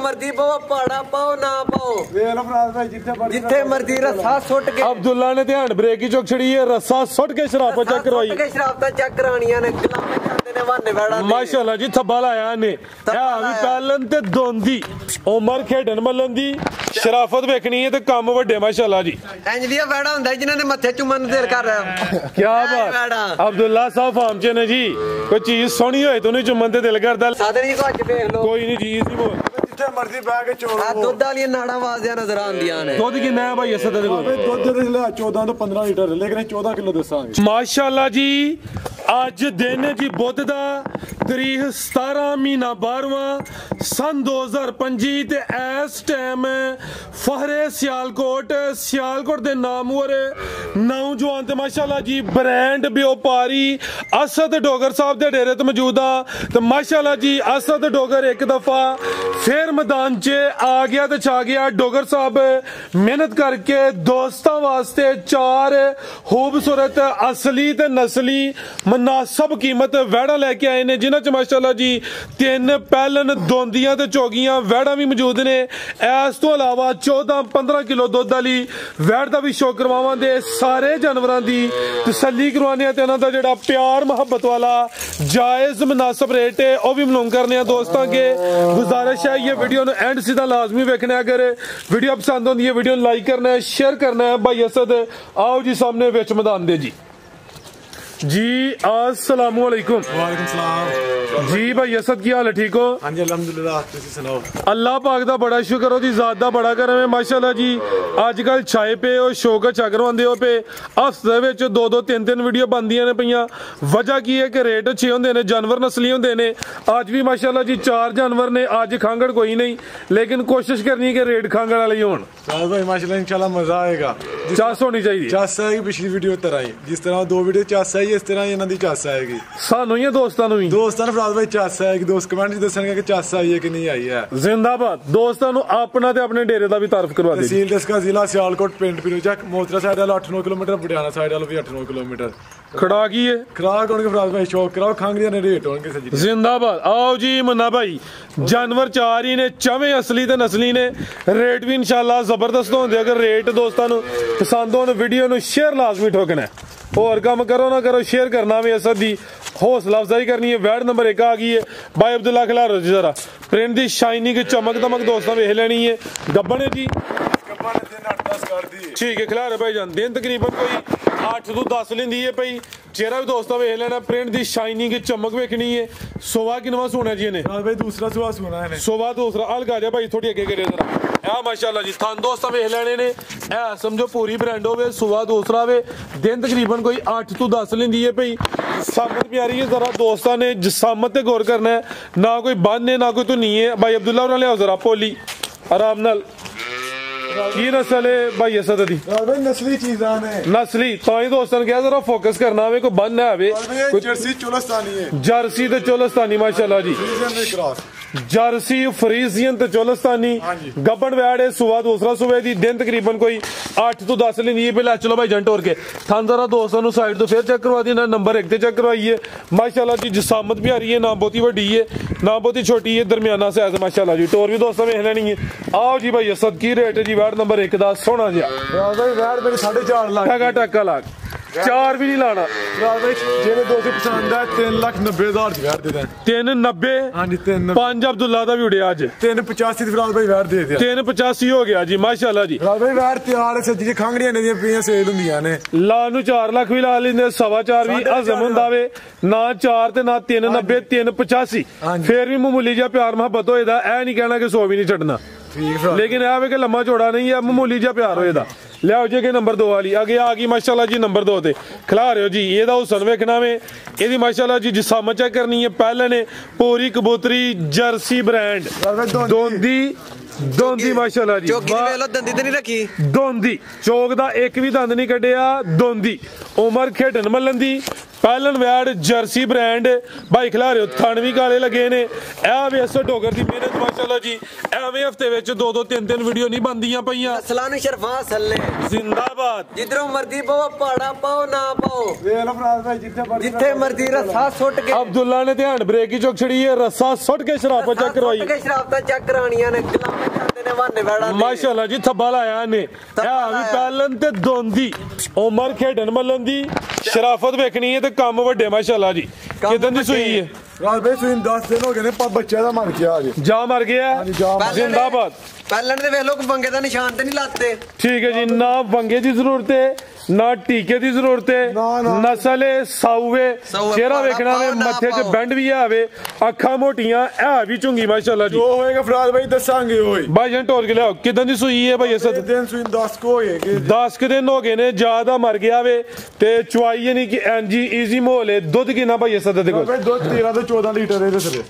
मर्जी पाओ पाड़ा पाओ ना पाओ जिथे मर्जी रस्सा सुट के अब्दुल्ला ने ध्यान ब्रेक की चौक छड़ी है रस्सा सुट के शराफत चेक करवाई शराफत चेक करवानियां ने गुलाम जाते ने वाने वेड़ा माशाल्लाह जी थब्बा लाया ने भी पैलन ते दोंदी उमर खेडन मलन दी शराफत वेखनी है ते काम वड्डे माशाल्लाह जी इंजलिया वेड़ा हुंदा जिन्हां ने मत्थे चुमन देर कर क्या बात अब्दुल्ला साहब फार्म च ने जी कोई चीज सोहनी होए तो नहीं चुमन ते दिल करदा सादे जी को अज देख लो कोई नहीं चीज ही बोल जिथे मर्जी बैठ के चोल दुध वाली नाड़ा वाजदियां नजर आंदियां ने दुध किन्ना है भाई असद दे कोल दुध दे 14 तो 15 लीटर लेकिन 14 किलो दसांगे माशाल्लाह जी अज दिन जी बुध दा तरीक 17 महीना 12वां सन 2025 ते इस टाइम फहरे सियालकोट दे नामवर नौजवान ते माशाल्लाह जी ब्रांड व्यापारी असद डोगर साहब दे डेरे ते मौजूद आ ते माशाल्लाह जी असद डोगर एक दफा फिर मैदान च आ गया ते छा गया डोगर साहब मेहनत करके दोस्तां वास्ते 4 खूबसूरत असली ते नस्ली मुनासब कीमत वैड़ा लेके आए ने जिन्हां च माशाल्लाह जी 3 पैलन दोंदियां ते चौगियां वैड़ा भी मौजूद ने इस तो अलावा 14-15 किलो दुध वाली वैड़ दा भी शो करवावांगे सारे जानवरां दी तसल्ली करवाने ते इन्हां दा जेहड़ा प्यार मोहब्बत वाला जायज मुनासब रेट है वह भी मालूम करने दोस्तों के गुजारिश है ये वीडियो ने एंड सीधा लाजमी देखना है अगर वीडियो पसंद होती है वीडियो लाइक करना है शेयर करना है भाई असद आओ जी सामने विच मैदान दे जी अस्सलाम वालेकुम वालेकुम सलाम जी भाई असद की हाल है ठीक हो हां जी अल्हम्दुलिल्लाह तुसी सुनाओ अल्लाह पाक दा बड़ा शुक्र ओदी जात दा बड़ा करम है माशाल्लाह जी आजकल छाए पे हो शौक अच्छा करवांदे हो पे हफ्ते विच 2-2 3-3 वीडियो बनदियां ने पईयां वजह की है कि रेट अच्छे होंदे ने जानवर नस्ली होंदे ने आज भी माशाल्लाह जी 4 जानवर ने आज खांगड़ कोई नहीं लेकिन कोशिश करनी है कि रेट खांगड़ वाले ही होण भाई माशाल्लाह इंशाल्लाह मजा आएगा चास होनी चाहिए चास आएगी पिछली वीडियो तरह ही जिस तरह 2 वीडियो चास आई इस तरह इन्हां दी चास आएगी सानू ही दोस्तां नु फराज भाई चास आएगी दोस्त कमेंट च दसणगे कि चास आई है कि नहीं आई है जिंदाबाद दोस्तां नु अपना ते अपने डेरे दा भी तारीफ करवा दे तहसील दसका जिला सियालकोट पिंड पिरोजक मोतरा साइड वाला 8-9 किलोमीटर बडियाना साइड वाला भी 8-9 किलोमीटर खड़ा की है खराक होंगे फराज भाई शौक कराओ खांगड़ियां ने रेट होंगे सजी जिंदाबाद आओ जी मुन्ना भाई जानवर 4 ही ने चवे असली ते नस्ली ने रेट भी इंशाल्लाह जबरदस्त होंदे अगर रेट दोस्तां नु पसंद होन वीडियो नु शेयर लाजमी ठोकना है और काम करो ना करो शेयर करना भी असद दी हौसला अफजाई करनी है वैड नंबर 1 आ गई है भाई अब्दुल्ला खिलारो जी जरा प्रिंट दी शाइनिंग चमक दमक दोस्तों वेख लेनी है गब्बन है जी ठीक है खिलारे भाई जान दिन तकरीबन कोई 8 तो 10 लेंदी है भाई चेहरा भी दोस्तों वेख लेना प्रिंट दी शाइनिंग चमक वेखनी है सोवा किनवा सोना जी ने भाई दूसरा सुवा सोना है सोवा दूसरा अलग आ जा भाई थोड़ी अगे करे जरा ए माशाल्लाह जी थान दोस्तों वेख लेने ने ए समझो पूरी ब्रांड होवे सुवा दूसरा वे दिन तकरीबन कोई 8 तो 10 लेंदी है भाई सामत प्यारी है जरा दोस्तों ने जिसामत ते गौर करना है ना कोई बंद है ना कोई तो नहीं है भाई अब्दुल्ला और ले जरा पोली आराम नाल की नस्ल है भाई असद दी भाई नस्ली चीज़ां ने नस्ली तो ही दोस्तों ने कहा जरा फोकस करना है कोई बंद है कोई जर्सी चोलस्तानी है जर्सी ते चोलस्तानी माशाल्लाह जी जर्सी फ्रीजियन ते चोलस्तानी गब्बन वैड है सुबह दूसरा सुबह दी दिन तकरीबन कोई 8 तो 10 लेनी है पहले चलो भाई जंट और के थान जरा दोस्तों नु साइड तो फिर चेक करवा दी ना नंबर 1 ते चेक करवाइए माशाल्लाह जी जिसामत भी आ रही है ना बहुत ही बड़ी है ना बहुत ही छोटी है दरमियाना साइज माशाल्लाह जी टोर भी दोस्तों वेख लेनी है आओ जी भाई असद की रेट है जी वैड नंबर 1 दा सोना जी भाई वैड मेरे 4.5 लाख टका लाख 4 भी नहीं लाना जेने दोस्त पसंद है 3,90,000 दी वैड दे दें 390 हां जी 5 अब्दुल्ला दा भी उड़े आज 385 दी फराज भाई वैड दे दिया 385 हो गया जी माशाल्लाह जी फराज भाई वैड तैयार है सजी खांगड़ियां ने दी पियां सेल हुंदियां ने ला नु 4 लाख भी ला लेंदे 4.5 भी हजम हुंदा वे ना 4 ते ना 390 385 फिर भी मामूली जिहा प्यार मोहब्बत होएदा ऐ नहीं कहना कि 100 भी नहीं छड्डना लेकिन ऐ वे कि लम्मा चौड़ा नहीं है मामूली जिहा प्यार होएदा लियाओ जी के नंबर 2 वाली आगे आ गई माशाल्लाह जी नंबर 2 ते खिला रहे हो जी एदा हुसन वेखना वे एदी माशाल्लाह जी जिसामत चेक करनी है पहले ने पूरी कबूतरी जर्सी ब्रांड दोंदी माशाल्लाह जी चौकी दी वेलो दंदी ते नहीं रखी दोंदी चौक दा एक भी दंद नहीं कड्डिया दोंदी उमर खेडन मल्लन दी पैलन वैड जर्सी ब्रांड भाई खिला रहे हो थन भी काले लगे ने ए वे डोगर दी मेहनत माशाल्लाह जी ए ਐਵੇਂ ਹਫਤੇ ਵਿੱਚ 2-2 3-3 ਵੀਡੀਓ ਨਹੀਂ ਬੰਦੀਆਂ ਪਈਆਂ। ਨਸਲਾਂ ਨੂੰ ਸ਼ਰਫਾ ਸੱਲੇ ਜ਼ਿੰਦਾਬਾਦ। ਜਿੱਧਰੋਂ ਮਰਜ਼ੀ ਪਾਓ, ਪਹਾੜਾ ਪਾਓ ਨਾ ਪਾਓ, ਵੇਖ ਲਓ ਫਰਾਜ਼ ਭਾਈ ਜਿੱਥੇ ਮਰਜ਼ੀ ਰੱਸਾ ਸੁੱਟ ਕੇ ਅਬਦੁੱਲਾ ਨੇ ਧਿਆਨ ਬ੍ਰੇਕ ਹੀ ਚੁੱਕ ਛੜੀ ਹੈ, ਰੱਸਾ ਸੁੱਟ ਕੇ ਸ਼ਰਾਫਤ ਚੈੱਕ ਕਰਵਾਈ। ਸੁੱਟ ਕੇ ਸ਼ਰਾਫਤਾਂ ਚੈੱਕ ਕਰਾਉਣੀਆਂ ਨੇ, ਗੁਲਾਮਾਂ ਜਾਂਦੇ ਨੇ ਵਾਨੇ ਵੜਾ। ਮਾਸ਼ਾਅੱਲਾ ਜੀ ਥੱਬਾ ਲਾਇਆ ਨੇ। ਇਹ ਵੀ ਪਹਿਲਨ ਤੇ ਦੋਂਦੀ ਉਮਰ ਖੇਡਣ ਮੱਲਣ ਦੀ ਸ਼ਰਾਫਤ ਵੇਖਣੀ ਹੈ ਤੇ ਕੰਮ ਵੱਡੇ ਮਾਸ਼ਾਅੱਲਾ ਜੀ। ਕਿਦਾਂ ਦੀ ਸੂਈ ਹੈ ਫਰਾਜ਼ ਭਾਈ ਸੂਈ 10 ਦਿਨ ਹੋ ਗਏ ਨੇ, ਪਰ ਬੱਚਾ ਦਾ ਮਰ ਗਿਆ ਜੀ, ਜਾ ਮਰ ਗਿਆ। ਜ਼ਿੰਦਾਬਾਦ। ਪਹਿਲਣ ਦੇ ਵੇਖ ਲੋ ਬੰਗੇ ਦਾ ਨਿਸ਼ਾਨ ਤੇ ਨਹੀਂ ਲਾਤੇ। ਠੀਕ ਹੈ ਜੀ, ਨਾ ਬੰਗੇ ਦੀ ਜ਼ਰੂਰਤ ਹੈ ਨਾ ਟੀਕੇ ਦੀ ਜ਼ਰੂਰਤ ਹੈ, ਨਸਲ ਸਾਊਵੇ, ਚਿਹਰਾ ਵੇਖਣਾ ਵੇ, ਮੱਥੇ 'ਚ ਬੈਂਡ ਵੀ ਆਵੇ, ਅੱਖਾਂ ਮੋਟੀਆਂ, ਇਹ ਵੀ ਝੁੰਗੀ ਮਾਸ਼ਾਅੱਲਾ ਜੀ। ਜੋ ਹੋਏਗਾ ਫਰਾਜ਼ ਭਾਈ ਦੱਸਾਂਗੇ। ਓਏ ਭਾਈ ਜਨ ਟੋਰ ਕੇ ਲਿਆਓ। ਕਿਦਾਂ ਦੀ ਸੂਈ ਹੈ ਭਾਈ ਅਸਦ? ਦਿਨ ਸੂਈ 10 ਕੋ ਹੋਏ 10 ਦਿਨ ਹੋ ਗਏ ਨੇ, ਜ਼ਿਆਦਾ ਮਰ ਗਿਆ ਵੇ ਤੇ ਚੁਆਈ ਯਾਨੀ ਕਿ ਐਨਜੀ ਈਜ਼ੀ ਮਾਹੌਲ ਹੈ। ਦੁੱਧ ਕਿੰਨਾ ਭਾਈ ਅਸਦ ਦੇ ਕੋਲ? ਦੁੱਧ 13 ਤੋਂ 14 ਲੀਟਰ ਇਹਦੇ ਸਿਰੇ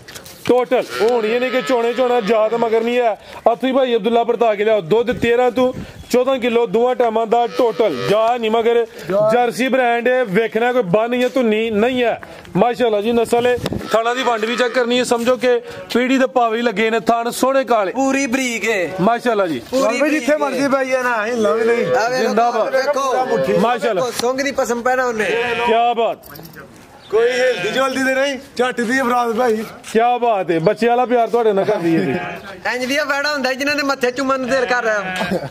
ਟੋਟਲ ਹੋਣੀ ਨਹੀਂ ਕਿ ਚੋਣੇ ਚੋਣਾ ਜ਼ਿਆਦਾ ਮਗਰ ਨਹੀਂ ਹੈ। ਅਥੀ ਭਾਈ ਅਬਦੁੱਲਾ ਪਰਤਾ ਕੇ ਲਿਆਓ। ਦੁੱਧ 13 ਤੋਂ 14 ਕਿਲੋ ਦੋਵਾਂ ਟਾਈਮਾਂ ਦਾ ਟੋਟਲ, ਜਾ ਨਹੀਂ ਮਗਰ ਜਰਸੀ ਬ੍ਰਾਂਡ ਹੈ। ਵੇਖਣਾ ਕੋਈ ਬੰਨ ਜਾਂ ਧੁੰਨੀ ਨਹੀਂ ਹੈ ਮਾਸ਼ਾਅੱਲਾ ਜੀ। ਨਸਲ ਹੈ, ਥਾਣਾ ਦੀ ਵੰਡ ਵੀ ਚੈੱਕ ਕਰਨੀ ਹੈ, ਸਮਝੋ ਕਿ ਪੀੜੀ ਦੇ ਪਾਵੇ ਲੱਗੇ ਨੇ, ਥਾਣ ਸੋਹਣੇ ਕਾਲੇ ਪੂਰੀ ਬਰੀਕ ਹੈ ਮਾਸ਼ਾਅੱਲਾ ਜੀ। ਜਿੱਥੇ ਮਰਜ਼ੀ ਪਾਈ ਹੈ ਨਾ, ਹਿੱਲਾ ਵੀ ਨਹੀਂ। ਜ਼ਿੰਦਾਬਾਦ ਮਾਸ਼ਾਅੱਲਾ। ਸੁੰਗ ਦੀ ਪਸਮ ਪੈਣਾ ਉਹਨੇ। ਕੀ ਬਾਤ, ਕੋਈ ਹਿਲਦੀ ਜਲਦੀ ਤੇ ਨਹੀਂ, ਝੱਟ ਦੀ ਫਰਾਜ਼ ਭਾਈ। ਕੀ ਬਾਤ ਹੈ, ਬੱਚੇ ਵਾਲਾ ਪਿਆਰ ਤੁਹਾਡੇ ਨਾਲ ਕਰਦੀ ਹੈ ਜੀ। ਇੰਜ ਦੀਆਂ ਵੈੜਾ ਹੁੰਦਾ ਜਿਨ੍ਹਾਂ ਦੇ ਮੱਥੇ ਚੁੰਮਣ ਨੂੰ ਦਿਲ ਕਰ ਰਿਹਾ।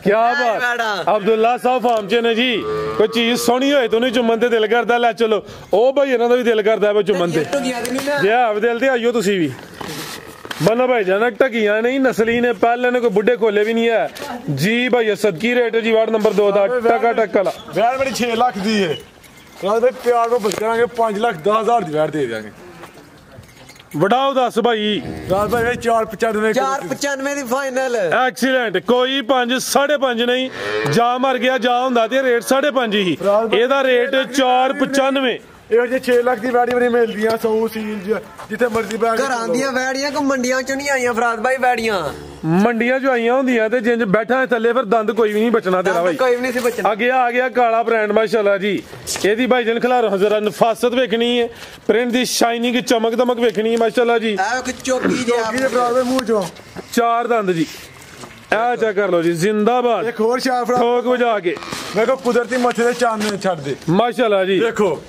ਕੀ ਬਾਤ। ਅਬਦੁੱਲਾ ਸਾਹਿਬ ਫਾਰਮ ਚ ਨੇ ਜੀ, ਕੋਈ ਚੀਜ਼ ਸੋਹਣੀ ਹੋਏ ਤਾਂ ਉਹਨੂੰ ਚੁੰਮਣ ਤੇ ਦਿਲ ਕਰਦਾ। ਲੈ ਚਲੋ ਉਹ ਭਾਈ ਇਹਨਾਂ ਦਾ ਵੀ ਦਿਲ ਕਰਦਾ ਹੈ ਚੁੰਮਣ ਤੇ। ਜੇ ਆਪ ਦਿਲ ਤੇ ਆਈਓ ਤੁਸੀਂ ਵੀ। ਬੰਨਾ ਭਾਈ ਜਾਨਾ ਟਕੀਆਂ ਨਹੀਂ, ਨਸਲੀ ਨੇ, ਪਹਿਲੇ ਨੇ ਕੋਈ ਬੁੱਢੇ ਖੋਲੇ ਵੀ ਨਹੀਂ ਹੈ ਜੀ। ਭਾਈ ਸਦਕੀ ਰੇਟ ਹੈ ਜੀ, ਵਾਰਡ ਨੰਬਰ 2 ਦਾ ਟਕਾ ਟੱਕਾ ਵੈੜ ਮੇਰੀ 6 ਲੱਖ ਦੀ ਹੈ। ਫਰਾਜ਼ ਭਾਈ ਪਿਆਰ ਨੂੰ ਬਚ ਕਰਾਂਗੇ, 5,10,000 ਦੀ ਵੈੜ ਦੇ ਦਿਆਂਗੇ। ਵਡਾਓ ਦੱਸ ਭਾਈ। ਫਰਾਜ਼ ਭਾਈ 495 495 ਦੀ ਫਾਈਨਲ। ਐਕਸੀਲੈਂਟ। ਕੋਈ 5 5.5 ਨਹੀਂ, ਜਾ ਮਰ ਗਿਆ ਜਾ ਹੁੰਦਾ ਤੇ ਰੇਟ 5.5 ਹੀ। ਇਹਦਾ ਰੇਟ 495। ਇਹੋ ਜਿਹੇ 6 ਲੱਖ ਦੀ ਵੈੜੀ ਬਣੀ ਮਿਲਦੀਆਂ 100 ਸੀਲ ਜਿੱਥੇ ਮਰਜ਼ੀ ਬੈਠ। ਘਰਾਂ ਦੀਆਂ ਵੈੜੀਆਂ ਕੋ ਮੰਡੀਆਂ ਚੋਂ ਨਹੀਂ ਆਈਆਂ ਫਰਾਜ਼ ਭਾਈ। ਵੈੜੀਆਂ ਮੰਡੀਆਂ ਚੋਂ ਆਈਆਂ ਹੁੰਦੀਆਂ ਤੇ ਜਿੰਜ ਬੈਠਾ ਥੱਲੇ ਫਿਰ ਦੰਦ ਕੋਈ ਵੀ ਨਹੀਂ ਬਚਣਾ ਤੇਰਾ ਭਾਈ। ਕੋਈ ਵੀ ਨਹੀਂ ਸੀ ਬਚਣਾ। ਅੱਗੇ ਆ ਗਿਆ ਕਾਲਾ ਬ੍ਰਾਂਡ ਮਾਸ਼ਾਅੱਲਾ ਜੀ। ਇਹਦੀ ਭਾਈ ਜਨ ਖਿਲਾਰੋ ਜ਼ਰਾ ਨਫਾਸਤ ਵੇਖਣੀ ਹੈ, ਪ੍ਰਿੰਟ ਦੀ ਸ਼ਾਈਨਿੰਗ ਚਮਕ ਦਮਕ ਵੇਖਣੀ ਹੈ ਮਾਸ਼ਾਅੱਲਾ ਜੀ। ਇਹ ਚੋਕੀ ਜਿਹਾ ਫਰਾਜ਼ ਭਾਈ ਮੂੰਹ ਚੋਂ 4 ਦੰਦ ਜੀ। ਇਹ ਚੈੱਕ ਕਰ ਲਓ ਜੀ। ਜ਼ਿੰਦਾਬਾਦ। ਇੱਕ ਹੋਰ ਸ਼ਾਰ ਫਰਾਜ਼ ਠੋਕ ਵਜਾ ਕੇ ਮੈਂ ਕੋ ਕੁਦਰਤੀ ਮੱਥੇ ਦੇ ਚਾਨਣੇ ਛੱਡ ਦੇ ਮਾਸ਼ਾਅੱਲਾ ਜੀ। ਦੇਖੋ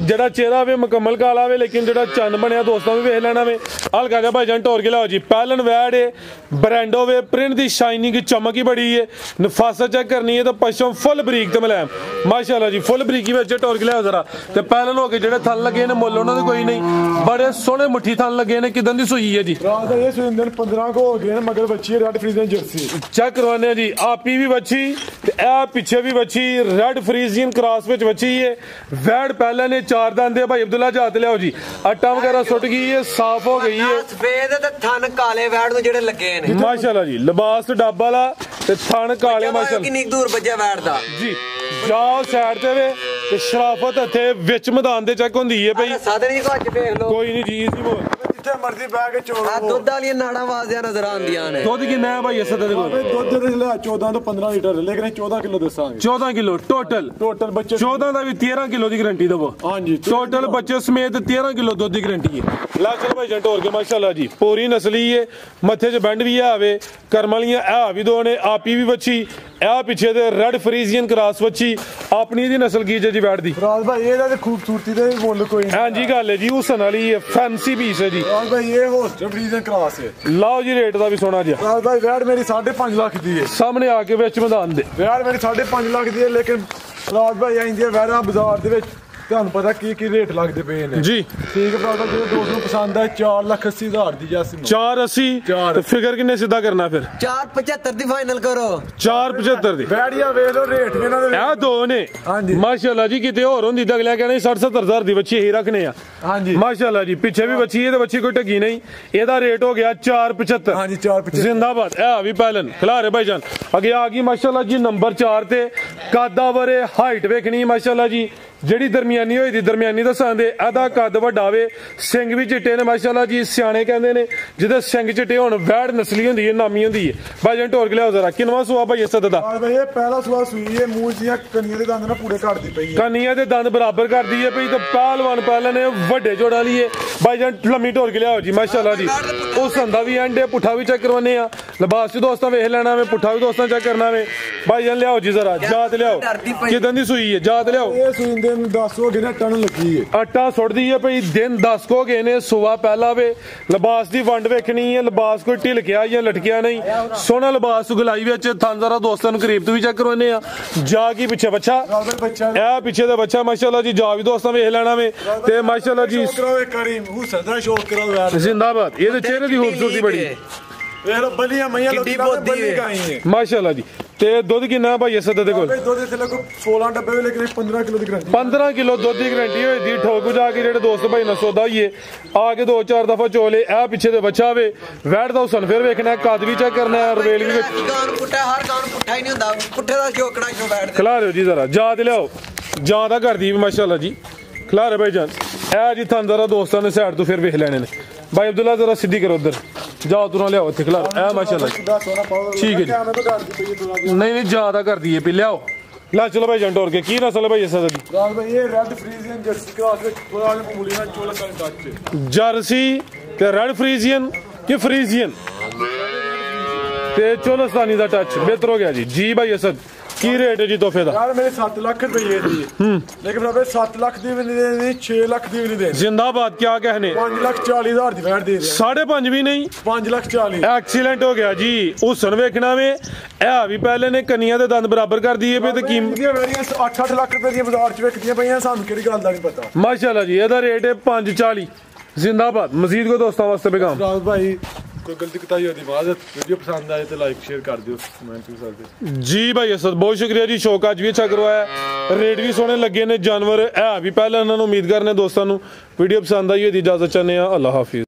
ਜਿਹੜਾ ਚਿਹਰਾ ਵੇ ਮੁਕੰਮਲ ਕਾਲਾ ਵੇ, ਲੇਕਿਨ ਜਿਹੜਾ ਚੰਨ ਬਣਿਆ ਦੋਸਤਾਂ ਵੀ ਵੇਖ ਲੈਣਾ ਵੇ। ਹਲਕਾ ਜਿਹਾ ਭਾਈ ਜਾਨ ਟੋਰ ਕੇ ਲਿਆਓ ਜੀ। ਪਹਿਲਨ ਵੈੜ ਏ, ਬ੍ਰਾਂਡੋ ਵੇ, ਪ੍ਰਿੰਟ ਦੀ ਸ਼ਾਈਨਿੰਗ ਚਮਕ ਹੀ ਬੜੀ ਹੈ। ਨਫਾਸਤ ਚੈੱਕ ਕਰਨੀ ਹੈ ਤਾਂ ਪਛੋਂ ਫੁੱਲ ਬਰੀਕ ਤੇ ਮਲੈਮ ਮਾਸ਼ਾਅੱਲਾ ਜੀ। ਫੁੱਲ ਬਰੀਕੀ ਵਿੱਚ ਟੋਰ ਕੇ ਲਿਆਓ ਜ਼ਰਾ। ਤੇ ਪਹਿਲਨ ਹੋ ਕੇ ਜਿਹੜੇ ਥਣ ਲੱਗੇ ਨੇ ਮੁੱਲ ਉਹਨਾਂ ਦੇ ਕੋਈ ਨਹੀਂ, ਬੜੇ ਸੋਹਣੇ ਮੁੱਠੀ ਥਣ ਲੱਗੇ ਨੇ। ਕਿਦਾਂ ਦੀ ਸੂਈ ਹੈ ਜੀ? ਰਾਤ ਇਹ ਸੂਈ ਦਿਨ 15 ਕੋ ਹੋ ਗਏ ਨੇ, ਮਗਰ ਬੱਚੀ ਹੈ ਰੈਡ ਫਰੀਜ਼ੀਅਨ ਜਰਸੀ। ਚੈੱਕ ਕਰਵਾਨੇ ਜੀ। ਆਪੀ ਵੀ ਬੱਚੀ ਤੇ ਇਹ ਪਿੱਛੇ ਵੀ ਬੱਚੀ, ਰੈਡ ਫਰੀਜ਼ੀਅਨ ਕ੍ਰਾਸ ਵਿੱਚ ਬੱਚੀ ਹੈ। ਵੈੜ ਪਹਿਲਾਂ ਨੇ 4 ਦੰਦ ਭਾਈ ਅਬਦੁੱਲਾ ਜਾਤ ਲਿਆਓ ਜੀ। ਆਟਾ ਵਗੈਰਾ ਸੁੱਟ ਗਈ ਹੈ, ਸਾਫ਼ ਹੋ ਗਈ ਹੈ। ਸਫੇਦ ਤੇ ਥਣ ਕਾਲੇ ਵੈੜ ਨੂੰ ਜਿਹੜੇ ਲੱਗੇ ਨੇ ਮਾਸ਼ਾਅੱਲਾ ਜੀ। ਲਿਬਾਸ ਡੱਬ ਵਾਲਾ ਤੇ ਥਣ ਕਾਲੇ ਮਾਸ਼ਾਅੱਲਾ। ਕਿੰਨੀ ਦੂਰ ਵੱਜਿਆ ਵੈੜ ਦਾ ਜੀ। ਜਾਓ ਸਾਈਡ ਤੇ ਵੇ ਤੇ ਸ਼ਰਾਫਤ ਇੱਥੇ ਵਿੱਚ ਮੈਦਾਨ ਦੇ ਚੈੱਕ ਹੁੰਦੀ ਹੈ ਭਾਈ। ਸਾਧਨ ਜੀ ਕੋ ਅੱਜ ਵੇਖ ਲਓ। ਕੋਈ ਨਹੀਂ ਜੀ ਜੀ ਬੋਲ। ਜਿੱਥੇ ਮਰਜ਼ੀ ਬਹਿ ਕੇ ਚੋਲ। ਆ ਦੁੱਧ ਵਾਲੀਆਂ ਨਾੜਾਂ ਵਾਜਦੀਆਂ ਨਜ਼ਰ ਆਉਂਦੀਆਂ ਨੇ। ਦੁੱਧ ਕਿੰਨਾ ਹੈ ਭਾਈ ਅਸਦ ਦੇ ਕੋਲ? ਦੁੱਧ ਦੇ ਲਿਆ 14 ਤੋਂ 15 ਲੀਟਰ, ਲੇਕਿਨ 14 ਕਿਲੋ ਦੱਸਾਂਗੇ। 14 ਕਿਲੋ ਟੋਟਲ ਬੱਚੇ 14 ਦਾ ਵੀ 13 ਕਿਲੋ ਦੀ ਗਾਰੰਟੀ ਦਵੋ। ਹਾਂਜੀ ਟੋਟਲ ਬੱਚੇ ਸਮੇਤ 13 ਕਿਲੋ ਦੁੱਧ ਦੀ ਗਾਰੰਟੀ ਹੈ। ਲਾ ਚਲੋ ਭਾਈ ਜੰਟ ਹੋਰ ਕੇ ਮਾਸ਼ਾਅੱਲਾ ਜੀ। ਪੂਰੀ ਨਸਲੀ ਹੈ, ਮੱਥੇ 'ਚ ਬੈਂਡ ਵੀ ਆਵੇ, ਕਰਮ ਵਾਲੀਆਂ ਇਹ ਵੀ ਦੋ ਨੇ, ਆਪੀ ਵੀ ਬੱਚੀ, ਇਹ ਪਿੱਛੇ ਤੇ ਰੈਡ ਫਰੀਜ਼ੀਅਨ ਕ੍ਰਾਸ ਬੱਚੀ। ਆਪਣੀ ਦੀ ਨਸਲ ਕੀ ਜੀ ਵੈੜ ਦੀ? ਰਾਜ ਭਾਈ ਇਹਦਾ ਤੇ ਖੂਬਸੂਰਤੀ ਦੇ ਮੁੱਲ ਕੋਈ ਨਹੀਂ। ਹਾਂਜੀ ਗੱਲ ਹੈ ਜੀ, ਹੁਸਨ ਵਾਲੀ ਹੈ, ਫੈਂਸੀ ਪੀਸ ਹੈ ਜੀ। ਰਾਜ ਭਾਈ ਇਹ ਹੋਸਟਲ ਫਰੀਜ਼ੀਅਨ ਕ੍ਰਾਸ ਹੈ। ਲਾਓ ਜੀ ਰੇਟ ਦਾ ਵੀ ਸੋਹਣਾ ਜਿਹਾ। ਰਾਜ ਭਾਈ ਵੈੜ ਮੇਰੀ 5.5 ਲੱਖ ਦੀ ਹੈ। ਸਾਹਮਣੇ ਆ ਕੇ ਵਿੱਚ ਮੈਦਾਨ ਦੇ ਵੈੜ ਮੇਰੀ 5.5 ਲੱਖ ਦੀ ਹੈ, ਲੇਕਿਨ ਰਾਜ ਭਾਈ ਆਈਂਦੀਆਂ ਵੈੜਾਂ ਬਾਜ਼ਾਰ ਦੇ ਵਿੱਚ ਤੁਹਾਨੂੰ ਪਤਾ ਕੀ ਰੇਟ ਲੱਗਦੇ ਪਏ ਨੇ ਜੀ। ਠੀਕ ਹੈ ਭਰਾ, ਜਿਹੜੇ ਦੋਸਤ ਨੂੰ ਪਸੰਦ ਹੈ 4,80,000 ਦੀ ਜੈਸੀ 480 ਤੇ ਫਿਗਰ ਕਿੰਨੇ ਸਿੱਧਾ ਕਰਨਾ ਫਿਰ? 475 ਦੀ ਫਾਈਨਲ ਕਰੋ। 475 ਦੀ ਵੈੜੀਆਂ ਵੇਖ ਲਓ, ਰੇਟ ਵੀ ਇਹਨਾਂ ਦੇ ਇਹ ਦੋ ਨੇ। ਹਾਂਜੀ ਮਾਸ਼ਾਅੱਲਾ ਜੀ। ਕਿਤੇ ਹੋਰ ਹੁੰਦੀ ਤਾਂ ਅਗਲਾ ਕਹਿੰਦੇ 60-70,000 ਦੀ ਬੱਚੀ ਹੀ ਰੱਖਣੇ ਆ। ਹਾਂਜੀ ਮਾਸ਼ਾਅੱਲਾ ਜੀ। ਪਿੱਛੇ ਵੀ ਬੱਚੀ ਹੈ ਤੇ ਬੱਚੀ ਕੋਈ ਢੱਗੀ ਨਹੀਂ। ਇਹਦਾ ਰੇਟ ਹੋ ਗਿਆ 475। ਹਾਂਜੀ 475 ਜ਼ਿੰਦਾਬਾਦ। ਇਹ ਵੀ ਪਹਿਲਨ ਖਿਲਾਰੇ ਭਾਈ ਜਾਨ। ਅੱਗੇ ਆ ਗਈ ਮਾਸ਼ਾਅੱਲਾ ਜੀ ਨੰਬਰ 4 ਤੇ। ਕਾਦਾਵਰੇ ਹਾਈਟ ਵੇਖਣੀ ਮਾਸ਼ਾਅੱਲਾ ਜੀ। ਜਿਹੜੀ ਦਰਮਿਆਨੀ ਹੋਈ ਦੀ ਦਰਮਿਆਨੀ ਦੱਸਾਂਦੇ ਇਹਦਾ ਕੱਦ ਵੱਡਾ ਵੇ ਸਿੰਘ ਵੀ ਚਿੱਟੇ ਨੇ ਮਾਸ਼ਾਅੱਲਾ ਜੀ ਸਿਆਣੇ ਕਹਿੰਦੇ ਨੇ ਜਿਹਦੇ ਸਿੰਘ ਚਿੱਟੇ ਹੋਣ ਵੈੜ ਨਸਲੀ ਹੁੰਦੀ ਹੈ ਨਾਮੀ ਹੁੰਦੀ ਹੈ ਭਾਈ ਜਾਨ ਢੋਲ ਕੇ ਲਿਆਓ ਜ਼ਰਾ ਕਿੰਨਵਾਂ ਸੂਆ ਭਾਈ ਅਸਦ ਦਾ ਭਾਈ ਇਹ ਪਹਿਲਾ ਸੂਆ ਸੂਈ ਹੈ ਮੂੰਹ ਦੀਆਂ ਕੰਨੀਆਂ ਦੇ ਦੰਦ ਨਾ ਪੂਰੇ ਘੜਦੀ ਪਈ ਹੈ ਕੰਨੀਆਂ ਦੇ ਦੰਦ ਬਰਾਬਰ ਕਰਦੀ ਹੈ ਪਈ ਤੇ ਪਹਿਲਵਾਨ ਪਹਿਲਾਂ ਨੇ ਵੱਡੇ ਜੋੜਾਂ ਲਈ ਭਾਈ ਜਾਨ ਲੰਮੀ ਢੋਲ ਕੇ ਲਿਆਓ ਜੀ ਮਾਸ਼ਾਅੱਲਾ ਜੀ ਉਹ ਸੰਦਾ ਵੀ ਐਂਡੇ ਪੁੱਠਾ ਵੀ ਚੈੱਕ ਕਰਵਾਨੇ ਆ ਲਿਬਾਸ ਵੀ ਦੋਸਤਾਂ ਵੇਖ ਲੈਣਾ ਵੇ ਪੁੱਠਾ ਵੀ ਦੋਸਤਾਂ ਚੈੱਕ ਕਰਨਾ ਵੇ ਭਾਈ ਜਾਨ ਲਿਆਓ ਜੀ ਜ਼ਰਾ ਜਾਤ ਲਿਆਓ ਕਿਦਾਂ ਦੀ ਸੂਈ ਹੈ ਜਾਤ ਲਿਆਓ ਇਹ ਸੂਈ ਦੇ 10 ਹੋ ਗਏ ਨੇ ਟਨ ਲੱਗੀ ਹੈ ਆਟਾ ਸੁੱਟਦੀ ਹੈ ਭਈ ਦਿਨ 10 ਕੋ ਗਏ ਨੇ ਸੁਆ ਪਹਿਲਾ ਵੇ ਲਿਬਾਸ ਦੀ ਵੰਡ ਵੇਖਣੀ ਹੈ ਲਿਬਾਸ ਕੋਈ ਢਿਲਕਿਆ ਜਾਂ ਲਟਕਿਆ ਨਹੀਂ ਸੋਹਣਾ ਲਿਬਾਸ ਗੁਲਾਈ ਵਿੱਚ ਥਣ ਜ਼ਰਾ ਦੋਸਤਾਂ ਨੂੰ ਕਰੀਬ ਤੋਂ ਵੀ ਚੈੱਕ ਕਰਵਾਨੇ ਆ ਜਾ ਕੀ ਪਿੱਛੇ ਬੱਚਾ ਇਹ ਪਿੱਛੇ ਦਾ ਬੱਚਾ ਮਾਸ਼ਾਅੱਲਾ ਜੀ ਜਾ ਵੀ ਦੋਸਤਾਂ ਵੇਖ ਲੈਣਾ ਵੇ ਤੇ ਮਾਸ਼ਾਅੱਲਾ ਜੀ ਕਰੀਮ ਹੁਸਨ ਦਾ ਸ਼ੌਕ ਕਰਾਓ ਜ਼ਿੰਦਾਬਾਦ ਇਹਦੇ ਚਿਹਰੇ ਦੀ ਖੂਬਸੂਰਤੀ ਬੜੀ ਵੇਖ ਲੋ ਬਲੀਆਂ ਮਈਆਂ ਲੋਕੀ ਬਲੀ ਗਾਈ ਹੈ ਮਾਸ਼ਾਅੱਲਾ ਜੀ ਤੇ ਦੁੱਧ ਕਿੰਨਾ ਭਾਈ ਅਸਦ ਦੇ ਕੋਲ ਦੁੱਧ ਇੱਥੇ ਲੱਗੋ 16 ਡੱਬੇ ਵੀ ਲੇਕਿਨ 15 ਕਿਲੋ ਦੀ ਗਰੰਟੀ 15 ਕਿਲੋ ਦੁੱਧ ਦੀ ਗਰੰਟੀ ਹੋਈ ਦੀ ਠੋਕ ਜਾ ਕੇ ਜਿਹੜੇ ਦੋਸਤ ਭਾਈ ਨਾਲ ਸੌਦਾ ਹੋਈਏ ਆ ਕੇ 2-4 ਦਫਾ ਚੋਲੇ ਇਹ ਪਿੱਛੇ ਦੇ ਬੱਚਾ ਵੇ ਵੈੜ ਦਾ ਹੁਸਨ ਫਿਰ ਵੇਖਣਾ ਕੱਦ ਵੀ ਚੈੱਕ ਕਰਨਾ ਹੈ ਰਵੇਲ ਵੀ ਗਾਨ ਪੁੱਠਾ ਹਰ ਗਾਨ ਪੁੱਠਾ ਹੀ ਨਹੀਂ ਹੁੰਦਾ ਪੁੱਠੇ ਦਾ ਸ਼ੋਕੜਾ ਕਿਉਂ ਬੈਠਦੇ ਖਿਲਾ ਰਿਓ ਜੀ ਜ਼ਰਾ ਜਾ ਤੇ ਲਿਆਓ ਜਾਂ ਦਾ ਕਰਦੀ ਵੀ ਮਾਸ਼ਾਅੱਲਾ ਜੀ ਖਿਲਾ ਰਹੇ ਭਾਈ ਜਾਨ ਇਹ ਜੀ ਤੁਹਾਨੂੰ ਜ਼ਰਾ ਦੋਸਤਾਂ ਨੇ ਸਾਈਡ ਤੋਂ ਫਿਰ ਵੇਖ ਲੈਣੇ ਨੇ ਭਾਈ ਅਬਦੁੱਲਾ ਜ਼ਰਾ ਸਿੱਧੀ ਕਰੋ ਉਧਰ ਜਾਓ ਤੁਰਾਂ ਲਿਆਓ ਇੱਥੇ ਖਿਲਾ ਇਹ ਮਾਸ਼ਾਅੱਲਾ ਠੀਕ ਹੈ ਜੀ ਨਹੀਂ ਜ਼ਿਆਦਾ ਕਰਦੀ ਹੈ ਪੀ ਲਿਆਓ ਲਾ ਚਲੋ ਭਾਈ ਜਾਨ ਟੋਰ ਕੇ ਕੀ ਨਸਲ ਹੈ ਭਾਈ ਅਸਦ ਦੀ ਰਾਜ ਭਾਈ ਇਹ ਰੈੱਡ ਫਰੀਜ਼ੀਅਨ ਜਰਸੀ ਕ੍ਰਾਸ ਵਿੱਚ ਥੋੜਾ ਜਿਹਾ ਮਾਮੂਲੀ ਨਾਲ ਚੋਲਾ ਕਰਨ ਟੱਚ ਜਰਸੀ ਤੇ ਰੈਡ ਫਰੀਜ਼ੀਅਨ ਕਿ ਫਰੀਜ਼ੀਅਨ ਤੇ ਚੋਲਸਤਾਨੀ ਦਾ ਟੱਚ ਬਿਹਤਰ ਹੋ ਗਿਆ ਜੀ ਭਾਈ ਅਸਦ ਕੀ ਰੇਟ ਹੈ ਜੀ ਤੋਹਫੇ ਦਾ ਯਾਰ ਮੇਰੇ 7 ਲੱਖ ਰੁਪਏ ਦੀ ਲੇਕਿਨ ਬਾਬੇ 7 ਲੱਖ ਦੀ ਵੀ ਨਹੀਂ ਦੇਣੀ 6 ਲੱਖ ਦੀ ਵੀ ਨਹੀਂ ਦੇਣੀ ਜ਼ਿੰਦਾਬਾਦ ਕੀ कहने 5,40,000 ਦੀ ਵੈਟ ਦੇ ਰਿਹਾ 5.5 ਵੀ ਨਹੀਂ 5,40,000 ਐਕਸੀਲੈਂਟ ਹੋ ਗਿਆ ਜੀ ਹੁਸਨ ਵੇਖਣਾ ਵੇ ਇਹ ਵੀ ਪਹਿਲੇ ਨੇ ਕੰਨੀਆਂ ਦੇ ਦੰਦ ਬਰਾਬਰ ਕਰ ਦਈਏ ਪਏ ਤੇ ਕੀਮਤ ਦੀਆਂ ਵੈਰੀਆਂ 8-8 ਲੱਖ ਰੁਪਏ ਦੀਆਂ ਬਾਜ਼ਾਰ 'ਚ ਵਿਕਦੀਆਂ ਪਈਆਂ ਸਾਨੂੰ ਕਿਹੜੀ ਗੱਲ ਦਾ ਨਹੀਂ ਪਤਾ ਮਾਸ਼ਾਅੱਲਾ ਜੀ ਇਹਦਾ ਰੇਟ ਹੈ 5.40 ਜ਼ਿੰਦਾਬਾਦ ਮਜ਼ੀਦ ਕੋ ਦੋਸਤਾਂ ਵਾਸਤੇ ਪੈਗਾਮ ਰਾਜ ਭਾਈ ਕੋਈ ਗਲਤੀ ਕਤਾਈ ਹੋਦੀ ਬਾਅਦ ਵੀਡੀਓ ਪਸੰਦ ਆਏ ਤੇ ਲਾਈਕ ਸ਼ੇਅਰ ਕਰ ਦਿਓ ਕਮੈਂਟ ਵੀ ਕਰ ਦਿਓ ਜੀ ਭਾਈ ਅਸਦ ਬਹੁਤ ਸ਼ੁਕਰੀਆ ਜੀ ਸ਼ੌਕ ਅੱਜ ਵੀ ਅੱਛਾ ਕਰਵਾਇਆ ਰੇਟ ਵੀ ਸੋਹਣੇ ਲੱਗੇ ਨੇ ਜਾਨਵਰ ਇਹ ਵੀ ਪਹਿਲਾਂ ਇਹਨਾਂ ਨੂੰ ਉਮੀਦ ਕਰਨੇ ਦੋਸਤਾਂ ਨੂੰ ਵੀਡੀਓ ਪਸੰਦ ਆਈ ਹੋਈ ਦੀ ਇਜਾਜ਼ਤ ਚਾਹੁੰਦੇ ਆ ਅੱਲਾਹ ਹਾਫਿਜ਼।